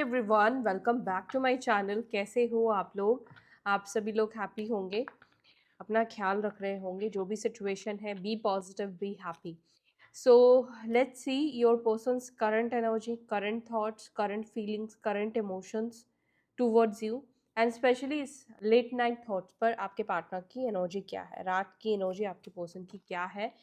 Everyone, welcome back to my channel. कैसे हो आप लोग? आप सभी लोग हैप्पी होंगे, अपना ख्याल रख रहे होंगे। जो भी सिचुएशन है, be positive, be happy. So let's see your person's current energy, current thoughts, current feelings, current emotions towards you, and specially इस लेट नाइट थॉट्स पर आपके पार्टनर की एनर्जी क्या है, रात की एनर्जी आपके पर्सन की क्या है,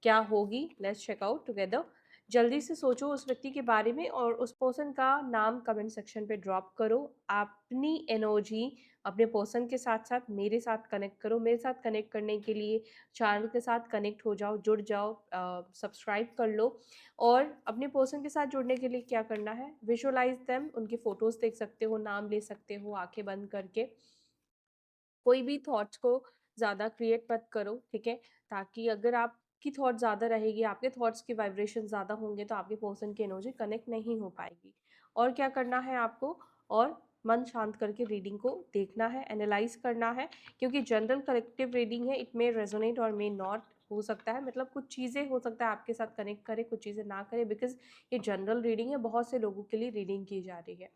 क्या होगी। Let's check out together. जल्दी से सोचो उस व्यक्ति के बारे में और उस पर्सन का नाम कमेंट सेक्शन पे ड्रॉप करो। अपनी एनर्जी अपने पर्सन के साथ साथ मेरे साथ कनेक्ट करो। मेरे साथ कनेक्ट करने के लिए चैनल के साथ कनेक्ट हो जाओ, जुड़ जाओ, सब्सक्राइब कर लो। और अपने पर्सन के साथ जुड़ने के लिए क्या करना है, विजुअलाइज देम, उनकी फोटोज देख सकते हो, नाम ले सकते हो आंखें बंद करके। कोई भी थॉट्स को ज़्यादा क्रिएट मत करो, ठीक है? ताकि अगर आपकी थॉट ज़्यादा रहेगी, आपके थॉट्स की वाइब्रेशन ज़्यादा होंगे, तो आपके पर्सन की एनर्जी कनेक्ट नहीं हो पाएगी। और क्या करना है आपको, और मन शांत करके रीडिंग को देखना है, एनालाइज करना है। क्योंकि जनरल कलेक्टिव रीडिंग है, इट मे रेजोनेट और मे नॉट। हो सकता है, मतलब कुछ चीज़ें हो सकता है आपके साथ कनेक्ट करे, कुछ चीज़ें ना करे, बिकॉज ये जनरल रीडिंग है, बहुत से लोगों के लिए रीडिंग की जा रही है।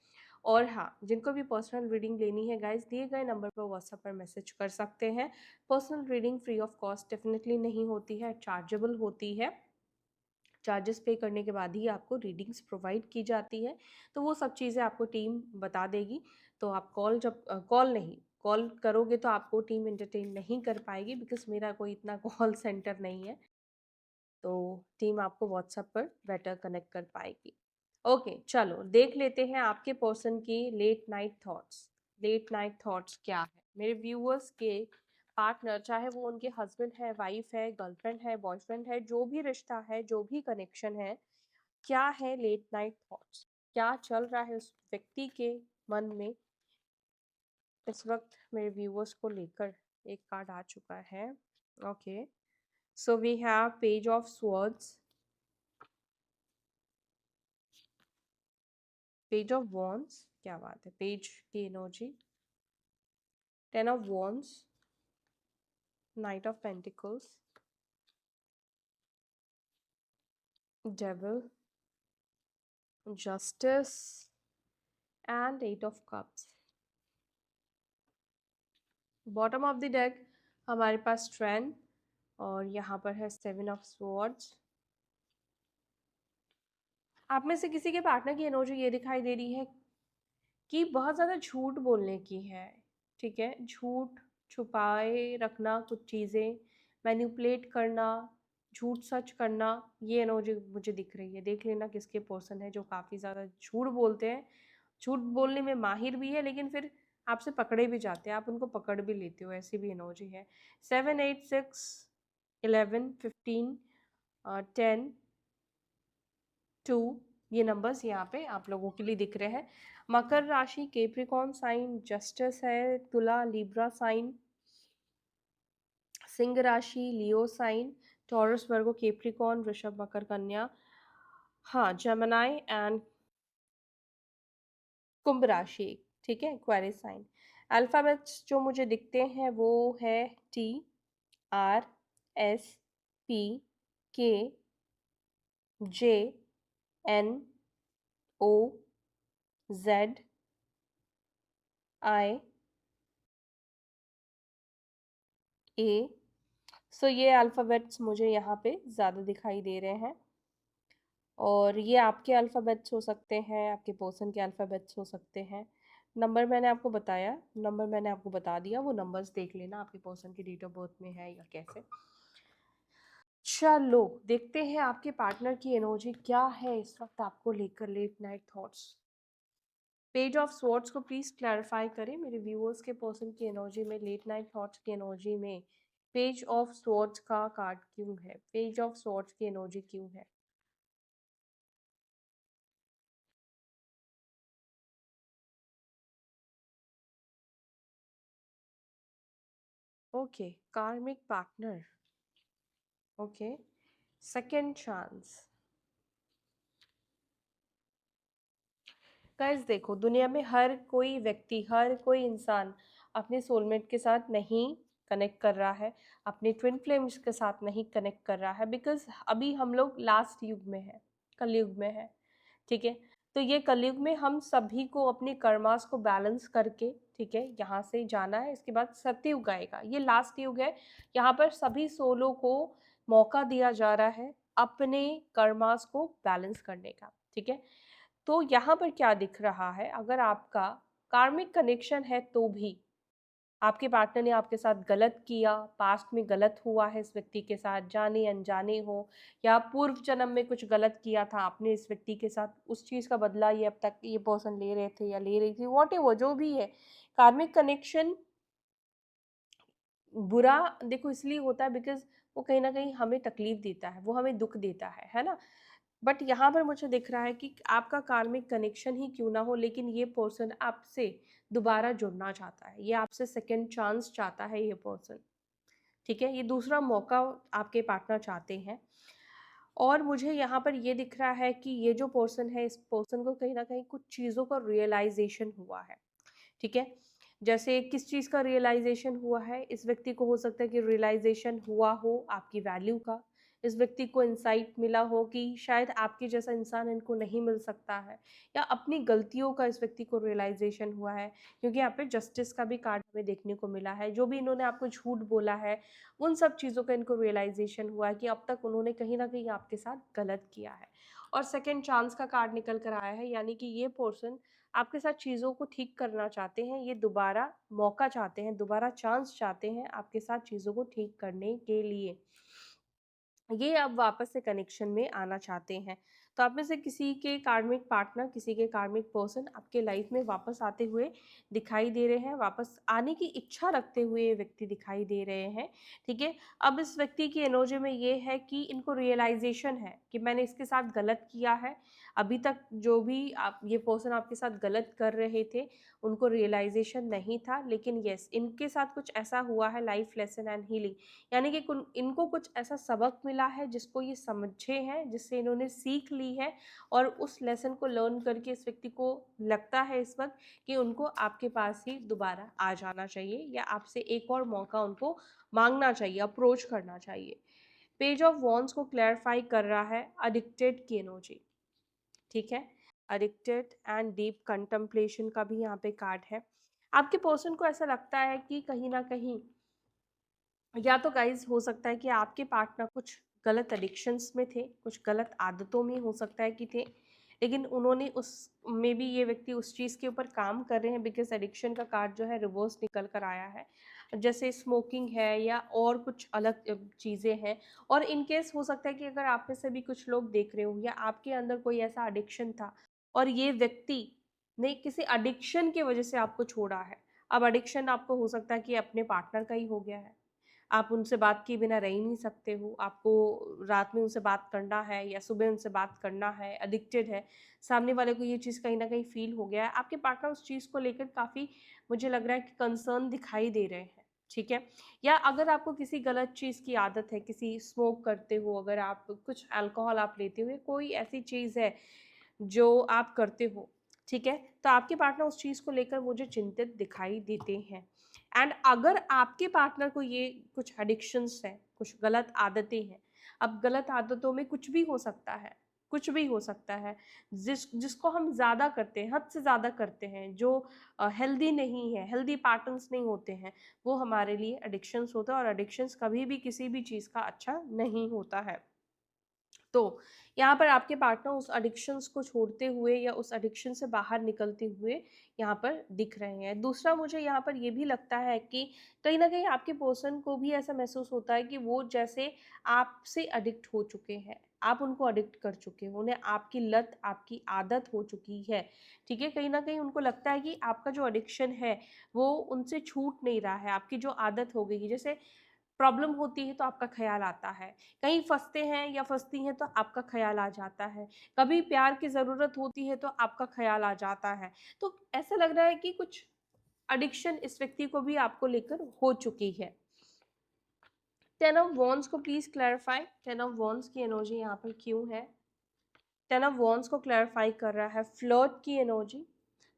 और हाँ, जिनको भी पर्सनल रीडिंग लेनी है गाइज, दिए गए नंबर पर व्हाट्सएप पर मैसेज कर सकते हैं। Personal reading free of cost definitely नहीं होती है, चार्जेबल होती है। चार्जेस पे करने के बाद ही आपको रीडिंग्स प्रोवाइड की जाती है। तो वो सब चीज़ें आपको टीम बता देगी। तो आप कॉल करोगे तो आपको टीम एंटरटेन नहीं कर पाएगी, बिकॉज मेरा कोई इतना कॉल सेंटर नहीं है। तो टीम आपको व्हाट्सएप पर बेटर कनेक्ट कर पाएगी। ओके, चलो देख लेते हैं आपके पर्सन की late night thoughts. Late night thoughts क्या है मेरे व्यूअर्स के पार्टनर, चाहे वो उनके हस्बैंड है, वाइफ है, गर्लफ्रेंड है, बॉयफ्रेंड है, जो भी रिश्ता है, जो भी कनेक्शन है, क्या है लेट नाइट थॉट्स, क्या चल रहा है उस व्यक्ति के मन में इस वक्त मेरे व्यूअर्स को लेकर। एक कार्ड आ चुका है। Okay, so we have page of swords, page of wands, क्या बात है, पेज की energy, 10 of wands, knight of pentacles, devil, justice and 8 of cups. Bottom of the deck हमारे पास स्ट्रेंथ, और यहाँ पर है 7 ऑफ स्वॉर्ड्स। आप में से किसी के पार्टनर की एनर्जी ये दिखाई दे रही है कि बहुत ज़्यादा झूठ बोलने की है, ठीक है? झूठ छुपाए रखना, कुछ चीज़ें मैनिपुलेट करना, झूठ सच करना, ये एनर्जी मुझे दिख रही है। देख लेना किसके पर्सन है जो काफ़ी ज़्यादा झूठ बोलते हैं। झूठ बोलने में माहिर भी है, लेकिन फिर आपसे पकड़े भी जाते हैं, आप उनको पकड़ भी लेते हो, ऐसी भी एनर्जी है। 7, 8, 6, 11, 15, 10, 2, ये नंबर्स यहाँ पे आप लोगों के लिए दिख रहे हैं। मकर राशि, कैप्रिकॉर्न साइन, जस्टिस है, तुला लिब्रा साइन, सिंह राशि लियो साइन, टॉरस वर्गो कैप्रिकॉर्न, वृषभ मकर कन्या, हाँ जमनाई एंड कुंभ राशि, ठीक है, एक्वेरियस साइन। अल्फाबेट्स जो मुझे दिखते हैं वो है टी, आर, एस, पी, के, जे, एन, ओ, जेड, आई, ए। सो ये अल्फ़ाबेट्स मुझे यहाँ पे ज़्यादा दिखाई दे रहे हैं। और ये आपके अल्फ़ाबेट्स हो सकते हैं, आपके पर्सन के अल्फ़ाबेट्स हो सकते हैं। नंबर मैंने आपको बताया, नंबर मैंने आपको बता दिया, वो नंबर्स देख लेना आपके पर्सन की डेट ऑफ बर्थ में है या कैसे। चलो देखते हैं आपके पार्टनर की एनर्जी क्या है इस वक्त आपको लेकर, late night thoughts. Page of swords को प्लीज क्लैरिफाई करें मेरे व्यूअर्स के पर्सन की एनर्जी में, लेट नाइट थॉट्स की एनर्जी में पेज ऑफ स्वॉर्ड्स का कार्ड क्यों है, पेज ऑफ स्वॉर्ड्स की एनर्जी क्यों है। Okay, karmic partner, okay, second chance. Guys देखो, दुनिया में हर कोई व्यक्ति, हर कोई इंसान अपने सोलमेट के साथ नहीं कनेक्ट कर रहा है, अपने ट्विन फ्लेम्स के साथ नहीं कनेक्ट कर रहा है, बिकॉज अभी हम लोग लास्ट युग में है, कलयुग में है, ठीक है? तो ये कलयुग में हम सभी को अपने कर्मास को बैलेंस करके, ठीक है, यहाँ से जाना है। इसके बाद सतयुग आएगा, ये लास्ट युग है। यहाँ पर सभी सोलों को मौका दिया जा रहा है अपने कर्मास को बैलेंस करने का, ठीक है। तो यहाँ पर क्या दिख रहा है, अगर आपका कार्मिक कनेक्शन है तो भी आपके पार्टनर ने आपके साथ गलत किया, पास्ट में गलत हुआ है इस व्यक्ति के साथ, जाने अनजाने हो, या पूर्व जन्म में कुछ गलत किया था आपने इस व्यक्ति के साथ, उस चीज का बदला ये अब तक ये पर्सन ले रहे थे या ले रही थी, वॉट एवर जो भी है। कार्मिक कनेक्शन बुरा देखो इसलिए होता है बिकॉज वो कहीं ना कहीं हमें तकलीफ देता है, वो हमें दुख देता है ना। बट यहाँ पर मुझे दिख रहा है कि आपका कार्मिक कनेक्शन ही क्यों ना हो, लेकिन ये पर्सन आपसे दोबारा जुड़ना चाहता है, ये आपसे सेकंड चांस चाहता है ये पर्सन, ठीक है, ये दूसरा मौका आपके पार्टनर चाहते हैं। और मुझे यहाँ पर ये दिख रहा है कि ये जो पर्सन है, इस पर्सन को कहीं ना कहीं कुछ चीज़ों का रियलाइजेशन हुआ है, ठीक है। जैसे किस चीज़ का रियलाइजेशन हुआ है, इस व्यक्ति को हो सकता है कि रियलाइजेशन हुआ हो आपकी वैल्यू का, इस व्यक्ति को इंसाइट मिला हो कि शायद आपके जैसा इंसान इनको नहीं मिल सकता है, या अपनी गलतियों का इस व्यक्ति को रियलाइजेशन हुआ है, क्योंकि यहाँ पे जस्टिस का भी कार्ड हमें देखने को मिला है। जो भी इन्होंने आपको झूठ बोला है, उन सब चीज़ों का इनको रियलाइजेशन हुआ है कि अब तक उन्होंने कहीं ना कहीं आपके साथ गलत किया है। और सेकेंड चांस का कार्ड निकल कर आया है, यानी कि ये पर्सन आपके साथ चीज़ों को ठीक करना चाहते हैं, ये दोबारा मौका चाहते हैं, दोबारा चांस चाहते हैं आपके साथ चीज़ों को ठीक करने के लिए, ये अब वापस से कनेक्शन में आना चाहते हैं। तो आप में से किसी के कार्मिक पार्टनर, किसी के कार्मिक पर्सन आपके लाइफ में वापस आते हुए दिखाई दे रहे हैं, वापस आने की इच्छा रखते हुए ये व्यक्ति दिखाई दे रहे हैं, ठीक है। अब इस व्यक्ति की एनर्जी में ये है कि इनको रियलाइजेशन है कि मैंने इसके साथ गलत किया है। अभी तक जो भी आप ये पर्सन आपके साथ गलत कर रहे थे उनको रियलाइजेशन नहीं था, लेकिन यस इनके साथ कुछ ऐसा हुआ है, लाइफ लेसन एंड हीलिंग, यानी कि इनको कुछ ऐसा सबक मिला है जिसको ये समझे हैं, जिससे इन्होंने सीख ली है, और उस लेसन को लर्न करके इस व्यक्ति को लगता है इस वक्त कि उनको आपके पास ही दोबारा आ जाना चाहिए, या आपसे एक और मौका उनको मांगना चाहिए, अप्रोच करना चाहिए। पेज ऑफ वॉन्ड्स को क्लैरिफाई कर रहा है एडिक्टेड की एनर्जी, ठीक है। एडिक्टेड एंड डीप कंtemplation का भी यहाँ पे कार्ड है। आपके पर्सन को ऐसा लगता है कि कहीं ना कहीं, या तो गाइज हो सकता है कि आपके पार्टनर कुछ गलत एडिक्शंस में थे, कुछ गलत आदतों में हो सकता है कि थे, लेकिन उन्होंने उस में भी ये व्यक्ति उस चीज़ के ऊपर काम कर रहे हैं, बिकॉज एडिक्शन का कार्ड जो है रिवर्स निकल कर आया है, जैसे स्मोकिंग है या और कुछ अलग चीज़ें हैं। और इन केस हो सकता है कि अगर आप में से भी कुछ लोग देख रहे हो या आपके अंदर कोई ऐसा एडिक्शन था और ये व्यक्ति ने किसी एडिक्शन की वजह से आपको छोड़ा है। अब एडिक्शन आपको हो सकता है कि अपने पार्टनर का ही हो गया है, आप उनसे बात किए बिना रह ही नहीं सकते हो, आपको रात में उनसे बात करना है या सुबह उनसे बात करना है, एडिक्टेड है, सामने वाले को ये चीज़ कहीं ना कहीं फील हो गया है, आपके पार्टनर उस चीज़ को लेकर काफ़ी मुझे लग रहा है कि कंसर्न दिखाई दे रहे हैं, ठीक है। या अगर आपको किसी गलत चीज़ की आदत है, किसी स्मोक करते हो, अगर आप कुछ अल्कोहल आप लेते हो, कोई ऐसी चीज़ है जो आप करते हो, ठीक है, तो आपके पार्टनर उस चीज़ को लेकर मुझे चिंतित दिखाई देते हैं। एंड अगर आपके पार्टनर को ये कुछ एडिक्शंस हैं, कुछ गलत आदतें हैं, अब गलत आदतों में कुछ भी हो सकता है, कुछ भी हो सकता है, जिसको हम ज़्यादा करते हैं, हद से ज़्यादा करते हैं, जो हेल्दी नहीं है, हेल्दी पैटर्न्स नहीं होते हैं, वो हमारे लिए एडिक्शंस होता है, और एडिक्शंस कभी भी किसी भी चीज़ का अच्छा नहीं होता है। तो यहाँ पर आपके पार्टनर उस एडिक्शंस को छोड़ते हुए या उस एडिक्शन से बाहर निकलते हुए यहाँ पर दिख रहे हैं। दूसरा मुझे यहाँ पर ये भी लगता है कि कहीं ना कहीं आपके पर्सन को भी ऐसा महसूस होता है कि वो जैसे आपसे एडिक्ट हो चुके हैं, आप उनको एडिक्ट कर चुके हो, उन्हें आपकी लत, आपकी आदत हो चुकी है, ठीक है। कहीं ना कहीं उनको लगता है कि आपका जो एडिक्शन है वो उनसे छूट नहीं रहा है, आपकी जो आदत हो गई है, जैसे प्रॉब्लम होती है तो आपका ख्याल आता है, कहीं फंसते हैं या फंसती हैं तो आपका ख्याल आ जाता है, कभी प्यार की ज़रूरत होती है तो आपका ख्याल आ जाता है। तो ऐसा लग रहा है कि कुछ एडिक्शन इस व्यक्ति को भी आपको लेकर हो चुकी है। टेन ऑफ वॉन्ड्स को please clarify, ten of wands की एनर्जी यहाँ पर क्यों है? टेन ऑफ वॉन्ड्स को क्लैरिफाई कर रहा है फ्लर्ट की एनर्जी।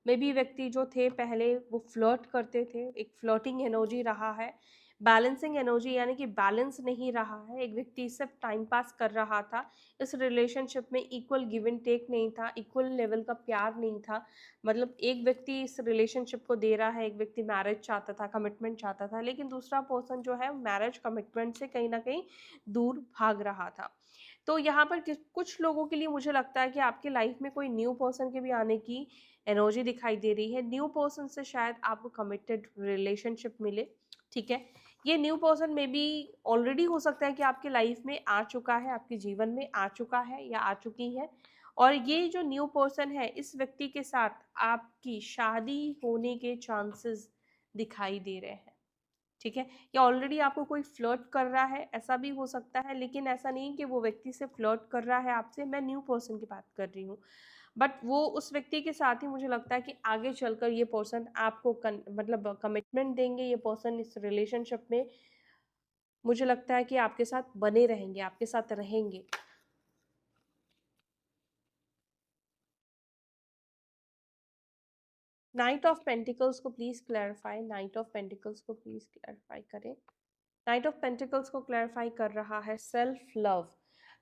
मे बी व्यक्ति जो थे पहले वो फ्लर्ट करते थे, एक फ्लर्टिंग एनर्जी रहा है, बैलेंसिंग एनर्जी यानी कि बैलेंस नहीं रहा है, एक व्यक्ति सिर्फ टाइम पास कर रहा था, इस रिलेशनशिप में इक्वल गिव एंड टेक नहीं था, इक्वल लेवल का प्यार नहीं था। मतलब एक व्यक्ति इस रिलेशनशिप को दे रहा है, एक व्यक्ति मैरिज चाहता था, कमिटमेंट चाहता था, लेकिन दूसरा पर्सन जो है मैरिज कमिटमेंट से कहीं ना कहीं दूर भाग रहा था। तो यहाँ पर कुछ लोगों के लिए मुझे लगता है कि आपकी लाइफ में कोई न्यू पर्सन के भी आने की एनर्जी दिखाई दे रही है। न्यू पर्सन से शायद आपको कमिटेड रिलेशनशिप मिले, ठीक है। ये न्यू पर्सन में बी ऑलरेडी हो सकता है कि आपकी लाइफ में आ चुका है, आपके जीवन में आ चुका है या आ चुकी है, और ये जो न्यू पर्सन है, इस व्यक्ति के साथ आपकी शादी होने के चांसेस दिखाई दे रहे हैं, ठीक है। या ऑलरेडी आपको कोई फ्लर्ट कर रहा है, ऐसा भी हो सकता है, लेकिन ऐसा नहीं कि वो व्यक्ति से फ्लर्ट कर रहा है आपसे, मैं न्यू पर्सन की बात कर रही हूँ। बट वो उस व्यक्ति के साथ ही मुझे लगता है कि आगे चलकर ये पर्सन आपको मतलब कमिटमेंट देंगे, ये पर्सन इस रिलेशनशिप में मुझे लगता है कि आपके साथ बने रहेंगे, आपके साथ रहेंगे। नाइट ऑफ पेंटिकल्स को please clarify, night of pentacles को प्लीज क्लैरिफाई करें। नाइट ऑफ पेंटिकल्स को क्लैरिफाई कर रहा है सेल्फ लव।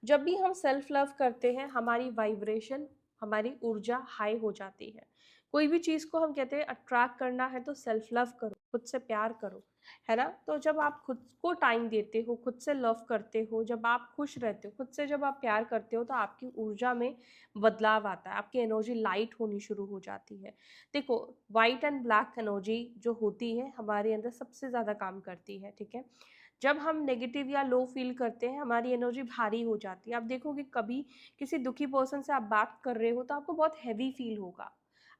जब भी हम सेल्फ लव करते हैं, हमारी वाइब्रेशन, हमारी ऊर्जा हाई हो जाती है। कोई भी चीज़ को हम कहते हैं अट्रैक्ट करना है तो सेल्फ लव करो, खुद से प्यार करो, है ना। तो जब आप खुद को टाइम देते हो, खुद से लव करते हो, जब आप खुश रहते हो, खुद से जब आप प्यार करते हो, तो आपकी ऊर्जा में बदलाव आता है, आपकी एनर्जी लाइट होनी शुरू हो जाती है। देखो, वाइट एंड ब्लैक एनर्जी जो होती है हमारे अंदर सबसे ज़्यादा काम करती है, ठीक है। जब हम नेगेटिव या लो फील करते हैं, हमारी एनर्जी भारी हो जाती है। आप देखोगे कभी किसी दुखी पर्सन से आप बात कर रहे हो तो आपको बहुत हैवी फील होगा,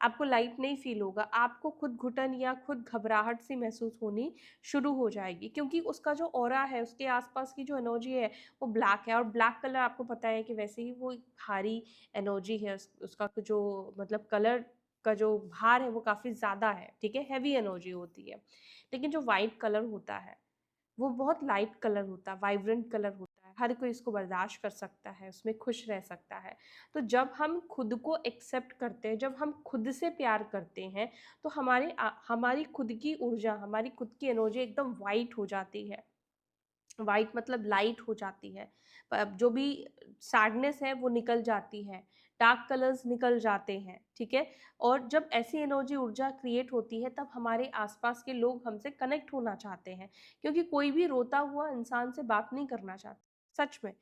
आपको लाइट नहीं फील होगा, आपको खुद घुटन या खुद घबराहट सी महसूस होनी शुरू हो जाएगी, क्योंकि उसका जो ऑरा है, उसके आसपास की जो एनर्जी है वो ब्लैक है। और ब्लैक कलर आपको पता है कि वैसे ही वो भारी एनर्जी है, उसका जो मतलब कलर का जो भार है वो काफ़ी ज़्यादा है, ठीक है, हैवी एनर्जी होती है। लेकिन जो वाइट कलर होता है वो बहुत लाइट कलर होता है, वाइब्रेंट कलर होता है, हर कोई इसको बर्दाश्त कर सकता है, उसमें खुश रह सकता है। तो जब हम खुद को एक्सेप्ट करते हैं, जब हम खुद से प्यार करते हैं, तो हमारी खुद की ऊर्जा, हमारी खुद की एनर्जी एकदम वाइट हो जाती है। वाइट मतलब लाइट हो जाती है। जो भी सैडनेस है वो निकल जाती है, डार्क कलर्स निकल जाते हैं, ठीक है। और जब ऐसी एनर्जी ऊर्जा क्रिएट होती है, तब हमारे आसपास के लोग हमसे कनेक्ट होना चाहते हैं, क्योंकि कोई भी रोता हुआ इंसान से बात नहीं करना चाहता। सच में,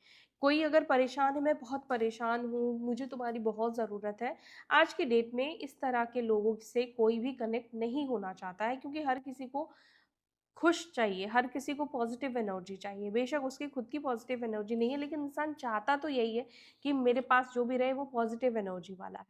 कोई अगर परेशान है, मैं बहुत परेशान हूँ, मुझे तुम्हारी बहुत ज़रूरत है, आज के डेट में इस तरह के लोगों से कोई भी कनेक्ट नहीं होना चाहता है, क्योंकि हर किसी को खुश चाहिए, हर किसी को पॉजिटिव एनर्जी चाहिए। बेशक उसकी खुद की पॉजिटिव एनर्जी नहीं है, लेकिन इंसान चाहता तो यही है कि मेरे पास जो भी रहे वो पॉजिटिव एनर्जी वाला है।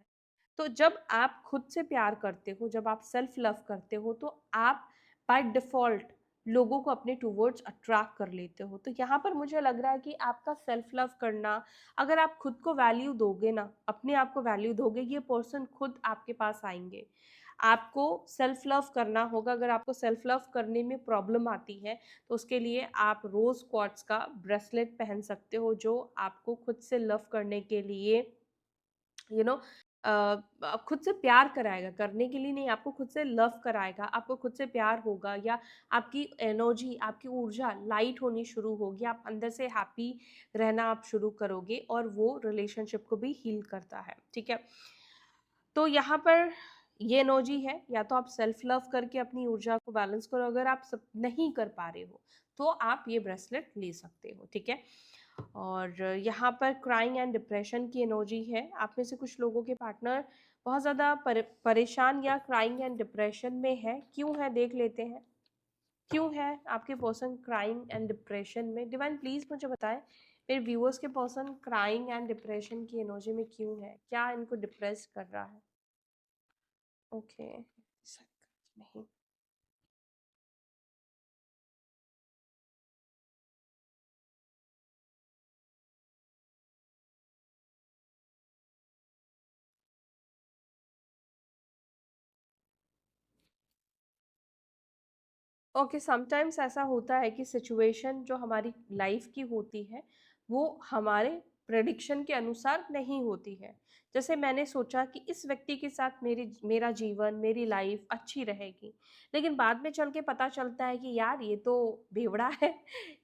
तो जब आप खुद से प्यार करते हो, जब आप सेल्फ लव करते हो, तो आप बाय डिफ़ॉल्ट लोगों को अपने टुवर्ड्स अट्रैक्ट कर लेते हो। तो यहाँ पर मुझे लग रहा है कि आपका सेल्फ लव करना, अगर आप खुद को वैल्यू दोगे ना, अपने आप को वैल्यू दोगे, ये पर्सन खुद आपके पास आएँगे। आपको सेल्फ लव करना होगा। अगर आपको सेल्फ लव करने में प्रॉब्लम आती है, तो उसके लिए आप रोज़ क्वार्ट्ज का ब्रेसलेट पहन सकते हो, जो आपको खुद से लव करने के लिए यू नो खुद से प्यार कराएगा, करने के लिए नहीं, आपको खुद से लव कराएगा, आपको खुद से प्यार होगा, या आपकी एनर्जी, आपकी ऊर्जा लाइट होनी शुरू होगी, आप अंदर से हैप्पी रहना आप शुरू करोगे, और वो रिलेशनशिप को भी हील करता है, ठीक है। तो यहाँ पर ये एनर्जी है, या तो आप सेल्फ लव करके अपनी ऊर्जा को बैलेंस करो, अगर आप सब नहीं कर पा रहे हो तो आप ये ब्रेसलेट ले सकते हो, ठीक है। और यहाँ पर क्राइंग एंड डिप्रेशन की एनर्जी है। आप में से कुछ लोगों के पार्टनर बहुत ज़्यादा परेशान या क्राइंग एंड डिप्रेशन में है। क्यों है, देख लेते हैं। क्यों है आपके पर्सन क्राइंग एंड डिप्रेशन में? डिवाइन प्लीज़ मुझे बताएं, मेरे व्यूअर्स के पर्सन क्राइंग एंड डिप्रेशन की एनर्जी में क्यों है, क्या इनको डिप्रेस कर रहा है? ओके, नहीं। ओके, समटाइम्स ऐसा होता है कि सिचुएशन जो हमारी लाइफ की होती है, वो हमारे प्रेडिक्शन के अनुसार नहीं होती है। जैसे मैंने सोचा कि इस व्यक्ति के साथ मेरा जीवन, मेरी लाइफ अच्छी रहेगी, लेकिन बाद में चल के पता चलता है कि यार ये तो बेवड़ा है,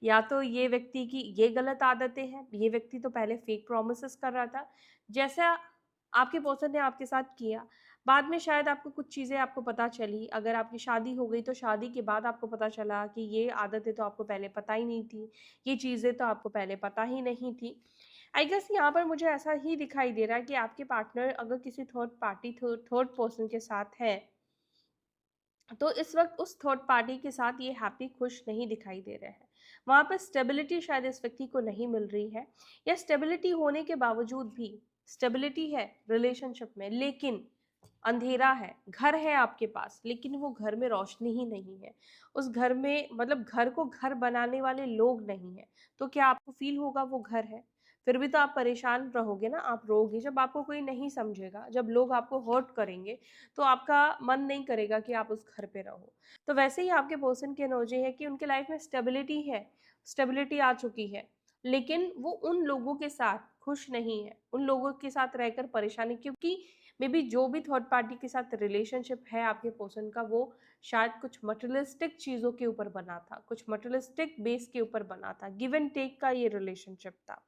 या तो ये व्यक्ति की ये गलत आदतें हैं, ये व्यक्ति तो पहले फेक प्रोमिसेस कर रहा था। जैसा आपके पर्सन ने आपके साथ किया, बाद में शायद आपको कुछ चीज़ें आपको पता चली, अगर आपकी शादी हो गई तो शादी के बाद आपको पता चला कि ये आदतें तो आपको पहले पता ही नहीं थी, ये चीज़ें तो आपको पहले पता ही नहीं थी। आई गेस यहाँ पर मुझे ऐसा ही दिखाई दे रहा है कि आपके पार्टनर अगर किसी थर्ड पार्टी, थर्ड पर्सन के साथ है, तो इस वक्त उस थर्ड पार्टी के साथ ये हैप्पी, खुश नहीं दिखाई दे रहे हैं। वहाँ पर स्टेबिलिटी शायद इस व्यक्ति को नहीं मिल रही है, या स्टेबिलिटी होने के बावजूद भी, स्टेबिलिटी है रिलेशनशिप में लेकिन अंधेरा है। घर है आपके पास लेकिन वो घर में रोशनी ही नहीं है, उस घर में मतलब घर को घर बनाने वाले लोग नहीं है। तो क्या आपको फील होगा वो घर है? फिर भी तो आप परेशान रहोगे ना, आप रोगे जब आपको कोई नहीं समझेगा, जब लोग आपको हर्ट करेंगे, तो आपका मन नहीं करेगा कि आप उस घर पे रहो। तो वैसे ही आपके पर्सन की एनर्जी है कि उनके लाइफ में स्टेबिलिटी है, स्टेबिलिटी आ चुकी है, लेकिन वो उन लोगों के साथ खुश नहीं है, उन लोगों के साथ रहकर परेशानी, क्योंकि मे बी जो भी थर्ड पार्टी के साथ रिलेशनशिप है आपके पर्सन का, वो शायद कुछ मटेरियलिस्टिक चीज़ों के ऊपर बना था, कुछ मटेरियलिस्टिक बेस के ऊपर बना था, गिव एंड टेक का ये रिलेशनशिप था।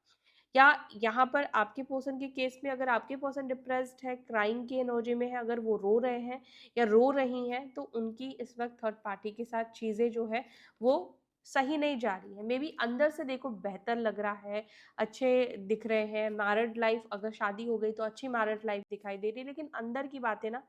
या यहाँ पर आपके पर्सन के केस में अगर आपके पर्सन डिप्रेस्ड है, क्राइंग की एनर्जी में है, अगर वो रो रहे हैं या रो रही हैं, तो उनकी इस वक्त थर्ड पार्टी के साथ चीज़ें जो है वो सही नहीं जा रही है। मे बी अंदर से देखो बेहतर लग रहा है, अच्छे दिख रहे हैं, मैरिड लाइफ, अगर शादी हो गई तो अच्छी मैरिड लाइफ दिखाई दे रही है, लेकिन अंदर की बातें ना,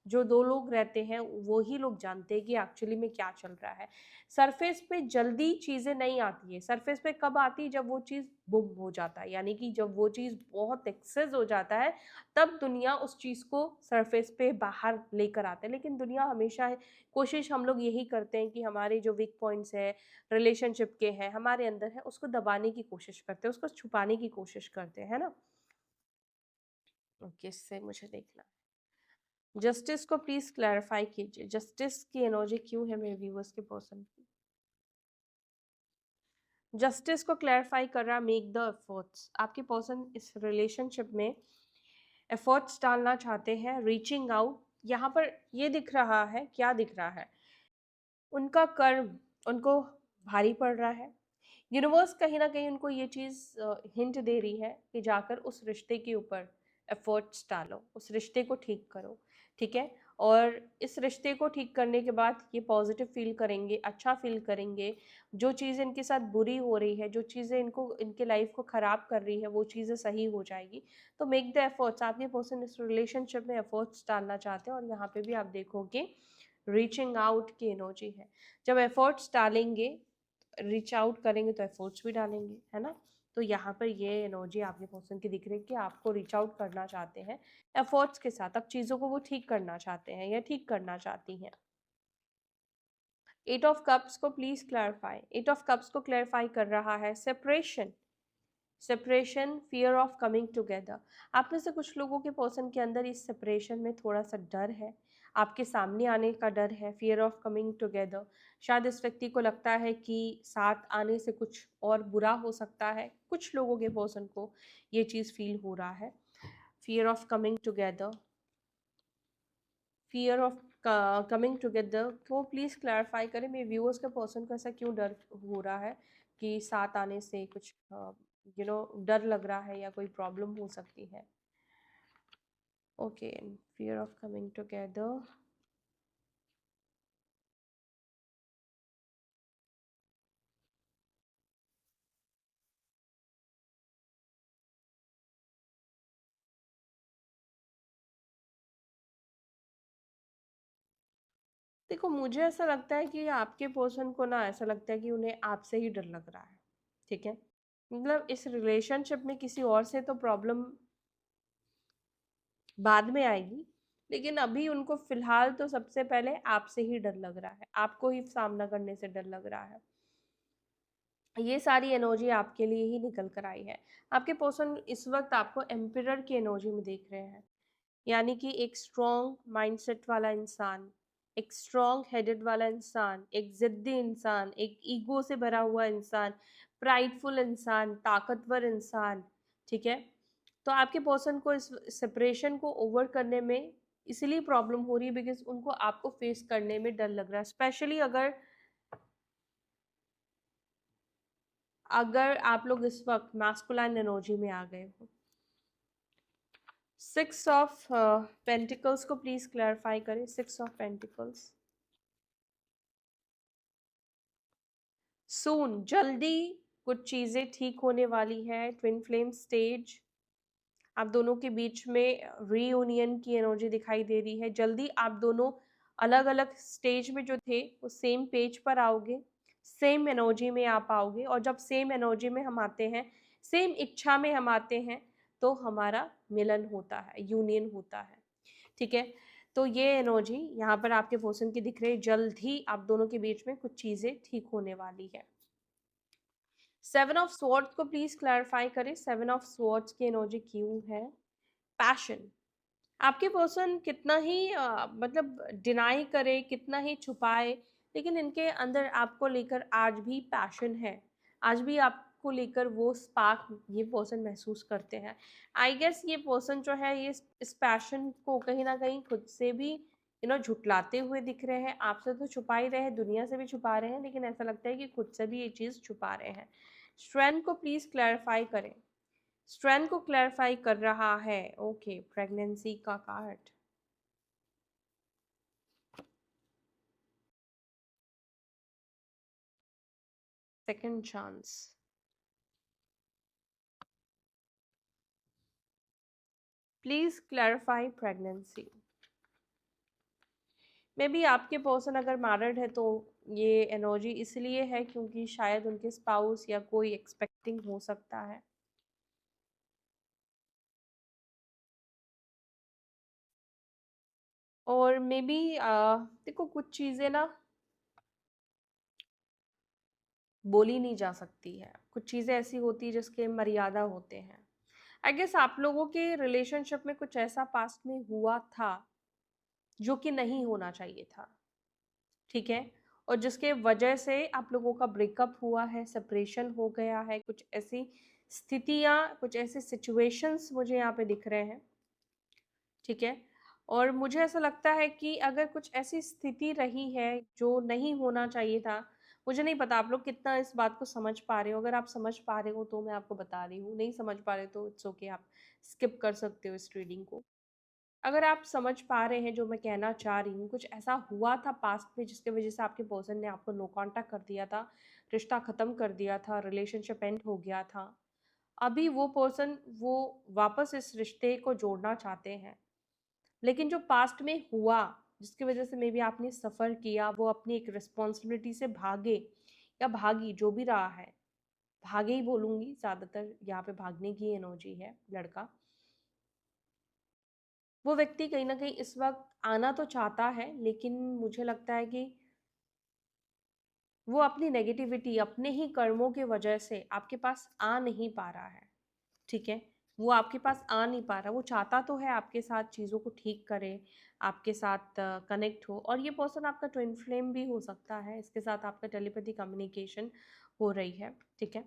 जो दो लोग रहते हैं वो ही लोग जानते हैं कि एक्चुअली में क्या चल रहा है। सरफेस पे जल्दी चीज़ें नहीं आती है, सरफेस पे कब आती है? जब वो चीज़ बुम हो जाता है, यानी कि जब वो चीज़ बहुत एक्सेस हो जाता है, तब दुनिया उस चीज़ को सरफेस पे बाहर लेकर आते हैं। लेकिन दुनिया हमेशा, कोशिश हम लोग यही करते हैं कि हमारे जो वीक पॉइंट्स है रिलेशनशिप के हैं, हमारे अंदर है, उसको दबाने की कोशिश करते हैं, उसको छुपाने की कोशिश करते हैं, है ना? ओके, इससे मुझे देखना है। जस्टिस को प्लीज क्लैरिफाई कीजिए, जस्टिस की एनर्जी क्यों है मेरे व्यूअर्स के पर्सन की? जस्टिस को क्लैरिफाई कर रहा, मेक द एफर्ट्स। आपके पर्सन इस रिलेशनशिप में एफर्ट्स डालना चाहते हैं, रीचिंग आउट। यहाँ पर ये दिख रहा है, क्या दिख रहा है? उनका कर्म उनको भारी पड़ रहा है। यूनिवर्स कहीं ना कहीं उनको ये चीज़ हिंट दे रही है कि जाकर उस रिश्ते के ऊपर एफर्ट्स डालो, उस रिश्ते को ठीक करो, ठीक है? और इस रिश्ते को ठीक करने के बाद ये पॉजिटिव फील करेंगे, अच्छा फील करेंगे। जो चीज़ इनके साथ बुरी हो रही है, जो चीज़ें इनको, इनके लाइफ को ख़राब कर रही है, वो चीज़ें सही हो जाएगी। तो मेक द एफर्ट्स। आपके पर्सन इस रिलेशनशिप में एफर्ट्स डालना चाहते हैं, और यहाँ पे भी आप देखोगे रीचिंग आउट की एनर्जी है। जब एफर्ट्स डालेंगे, रीच आउट करेंगे, तो एफर्ट्स भी डालेंगे, है ना? तो यहाँ पर ये एनर्जी आपके पर्सन की दिख रही है कि आपको रीच आउट करना चाहते हैं एफर्ट्स के साथ, अब चीज़ों को वो ठीक करना चाहते हैं या ठीक करना चाहती हैं। एट ऑफ कप्स को please clarify. Eight of cups को क्लैरिफाई कर रहा है separation, separation, fear of coming together. आप में से कुछ लोगों के पर्सन के अंदर इस सेपरेशन में थोड़ा सा डर है, आपके सामने आने का डर है, फियर ऑफ कमिंग टुगेदर। शायद इस व्यक्ति को लगता है कि साथ आने से कुछ और बुरा हो सकता है, कुछ लोगों के पर्सन को ये चीज़ फील हो रहा है। Fear of coming together, fear of coming together को प्लीज़ क्लैरिफाई करें। मेरे व्यूअर्स के पर्सन को ऐसा क्यों डर हो रहा है कि साथ आने से कुछ डर लग रहा है या कोई प्रॉब्लम हो सकती है? Okay, fear of coming together. देखो, मुझे ऐसा लगता है कि आपके पर्सन को ना, ऐसा लगता है कि उन्हें आपसे ही डर लग रहा है, ठीक है? मतलब इस रिलेशनशिप में किसी और से तो प्रॉब्लम बाद में आएगी, लेकिन अभी उनको फिलहाल तो सबसे पहले आपसे ही डर लग रहा है, आपको ही सामना करने से डर लग रहा है। ये सारी एनर्जी आपके लिए ही निकल कर आई है। आपके पर्सन इस वक्त आपको एम्पिरर की एनर्जी में देख रहे हैं, यानी कि एक स्ट्रॉन्ग माइंडसेट वाला इंसान, एक स्ट्रॉन्ग हेडेड वाला इंसान, एक जिद्दी इंसान, एक ईगो से भरा हुआ इंसान, प्राइडफुल इंसान, ताकतवर इंसान, ठीक है। तो आपके पर्सन को इस सेपरेशन को ओवर करने में इसलिए प्रॉब्लम हो रही है बिकॉज उनको आपको फेस करने में डर लग रहा है, स्पेशली अगर अगर आप लोग इस वक्त मैस्कुलाइन एनर्जी में आ गए हो। 6 ऑफ पेंटिकल्स को प्लीज क्लैरिफाई करें। 6 ऑफ पेंटिकल्स, सून, जल्दी कुछ चीजें ठीक होने वाली है। ट्विन फ्लेम स्टेज, आप दोनों के बीच में रीयूनियन की एनर्जी दिखाई दे रही है। जल्दी आप दोनों अलग अलग स्टेज में जो थे वो सेम पेज पर आओगे, सेम एनर्जी में आप आओगे। और जब सेम एनर्जी में हम आते हैं, सेम इच्छा में हम आते हैं, तो हमारा मिलन होता है, यूनियन होता है। ठीक है, तो ये एनर्जी यहाँ पर आपके पर्सन की दिख रही है। जल्द ही आप दोनों के बीच में कुछ चीजें ठीक होने वाली है। 7 ऑफ स्वॉर्ड्स को प्लीज क्लैरिफाई करें। 7 ऑफ स्वॉर्ड्स की एनर्जी क्यों है? पैशन। आपके पर्सन कितना ही मतलब डिनाई करे, कितना ही छुपाए, लेकिन इनके अंदर आपको लेकर आज भी पैशन है। आज भी आपको लेकर वो स्पार्क ये पर्सन महसूस करते हैं। आई गेस ये पर्सन जो है ये इस पैशन को कहीं ना कहीं खुद से भी झुटलाते हुए दिख रहे हैं। आपसे तो छुपा ही रहे हैं, दुनिया से भी छुपा रहे हैं, लेकिन ऐसा लगता है कि खुद से भी ये चीज़ छुपा रहे हैं। स्ट्रेंथ को प्लीज क्लैरिफाई करें। स्ट्रेंथ को क्लैरिफाई कर रहा है। ओके, प्रेगनेंसी का card, second chance, please clarify pregnancy. May be आपके पर्सन अगर मैरिड है तो ये एनर्जी इसलिए है क्योंकि शायद उनके स्पाउस या कोई एक्सपेक्टिंग हो सकता है। और मे बी देखो कुछ चीज़ें ना बोली नहीं जा सकती है, कुछ चीज़ें ऐसी होती है जिसके मर्यादा होते हैं। आई गेस आप लोगों के रिलेशनशिप में कुछ ऐसा पास्ट में हुआ था जो कि नहीं होना चाहिए था। ठीक है, और जिसके वजह से आप लोगों का ब्रेकअप हुआ है, सेपरेशन हो गया है। कुछ ऐसी स्थितियां, कुछ ऐसे सिचुएशंस मुझे यहाँ पे दिख रहे हैं। ठीक है, और मुझे ऐसा लगता है कि अगर कुछ ऐसी स्थिति रही है जो नहीं होना चाहिए था, मुझे नहीं पता आप लोग कितना इस बात को समझ पा रहे हो। अगर आप समझ पा रहे हो तो मैं आपको बता रही हूँ, नहीं समझ पा रहे तो इट्स ओके, आप स्किप कर सकते हो इस रीडिंग को। अगर आप समझ पा रहे हैं जो मैं कहना चाह रही हूँ, कुछ ऐसा हुआ था पास्ट में जिसकी वजह से आपके पर्सन ने आपको नो कांटेक्ट कर दिया था, रिश्ता ख़त्म कर दिया था, रिलेशनशिप एंड हो गया था। अभी वो पर्सन वो वापस इस रिश्ते को जोड़ना चाहते हैं, लेकिन जो पास्ट में हुआ जिसकी वजह से मे बी आपने सफ़र किया, वो अपनी एक रिस्पॉन्सिबिलिटी से भागे या भागी, जो भी रहा है, भागे ही बोलूँगी, ज़्यादातर यहाँ पे भागने की एनर्जी है। लड़का, वो व्यक्ति कहीं ना कहीं इस वक्त आना तो चाहता है, लेकिन मुझे लगता है कि वो अपनी नेगेटिविटी, अपने ही कर्मों की वजह से आपके पास आ नहीं पा रहा है। ठीक है, वो आपके पास आ नहीं पा रहा। वो चाहता तो है आपके साथ चीज़ों को ठीक करे, आपके साथ कनेक्ट हो, और ये पर्सन आपका ट्विन फ्लेम भी हो सकता है। इसके साथ आपका टेलीपैथी कम्युनिकेशन हो रही है। ठीक है,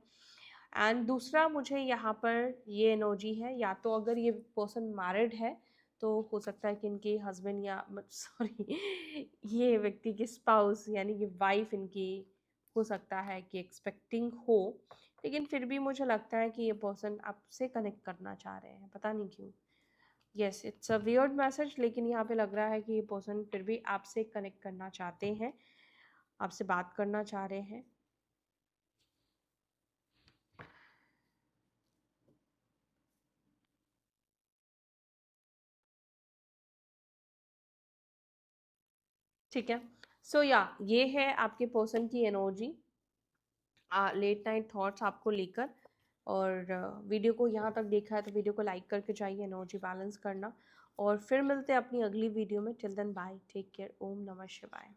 एंड दूसरा मुझे यहाँ पर ये एनर्जी है, या तो अगर ये पर्सन मैरिड है तो हो सकता है कि इनके हस्बैंड या सॉरी ये व्यक्ति की स्पाउस यानी कि वाइफ इनकी हो सकता है कि एक्सपेक्टिंग हो, लेकिन फिर भी मुझे लगता है कि ये पर्सन आपसे कनेक्ट करना चाह रहे हैं, पता नहीं क्यों। Yes, it's a weird message, लेकिन यहाँ पे लग रहा है कि ये पर्सन फिर भी आपसे कनेक्ट करना चाहते हैं, आपसे बात करना चाह रहे हैं। ठीक है, सो या ये है आपके पर्सन की एनर्जी, लेट नाइट थॉट्स आपको लेकर। और वीडियो को यहाँ तक देखा है तो वीडियो को लाइक करके जाइए, एनर्जी बैलेंस करना। और फिर मिलते हैं अपनी अगली वीडियो में। Till then bye, take care, ओम नमः शिवाय।